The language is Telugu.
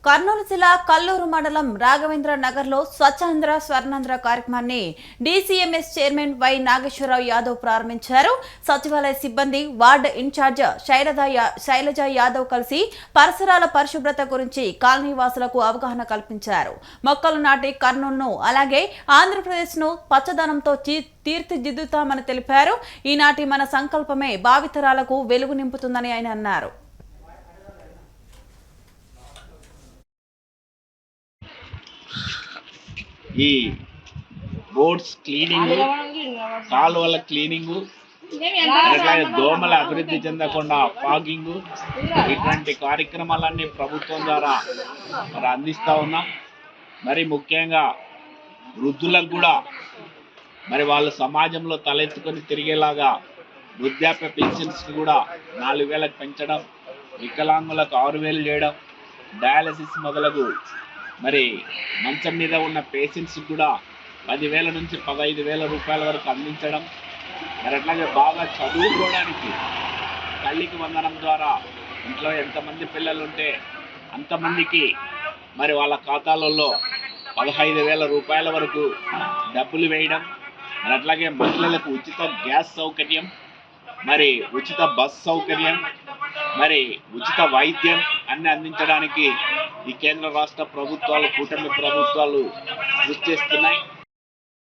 కర్నూలు జిల్లా కల్లూరు మండలం రాఘవేంద్ర నగర్లో స్వచ్ఛంద్ర స్వర్ణాంధ్ర కార్యక్రమాన్ని DCMS chairman Y Nageswararao Yadav ప్రారంభించారు. సచివాలయ సిబ్బంది, వార్డు ఇన్ఛార్జ్ శైలజ యాదవ్ కలిసి పరిసరాల పరిశుభ్రత గురించి కాలనీ వాసులకు అవగాహన కల్పించారు. మొక్కలు నాటి కర్నూలును అలాగే ఆంధ్రప్రదేశ్ను పచ్చదనంతో తీర్చిదిద్దుతామని తెలిపారు. ఈనాటి మన సంకల్పమే భావితరాలకు వెలుగు నింపుతుందని ఆయన అన్నారు. ఈ రోడ్స్ క్లీనింగ్, కాలువల క్లీనింగ్, అట్లాగే దోమల అభివృద్ధి చెందకుండా ఫాగింగ్, ఇటువంటి కార్యక్రమాలన్నీ ప్రభుత్వం ద్వారా మరి అందిస్తూ ఉన్నాం. మరి ముఖ్యంగా వృద్ధులకు కూడా మరి వాళ్ళు సమాజంలో తలెత్తుకొని తిరిగేలాగా వృద్ధాప్య పెన్షన్స్ కూడా 4,000 పెంచడం, వికలాంగులకు 6,000 చేయడం, డయాలసిస్ మొదలగు మరి మంచం మీద ఉన్న పేషెంట్స్ కూడా 10,000 నుంచి 15,000 రూపాయల వరకు అందించడం. మరి అట్లాగే బాగా చదువుకోవడానికి తల్లికి వందనం ద్వారా ఇంట్లో ఎంతమంది పిల్లలు ఉంటే అంతమందికి మరి వాళ్ళ ఖాతాలలో 15,000 రూపాయల వరకు డబ్బులు వేయడం. మరి అట్లాగే మహిళలకు ఉచిత గ్యాస్ సౌకర్యం, మరి ఉచిత బస్ సౌకర్యం, మరి ఉచిత వైద్యం అన్ని అందించడానికి ఈ కేంద్ర రాష్ట్ర ప్రభుత్వాలు, కూటమి ప్రభుత్వాలు కృషి చేస్తున్నాయి.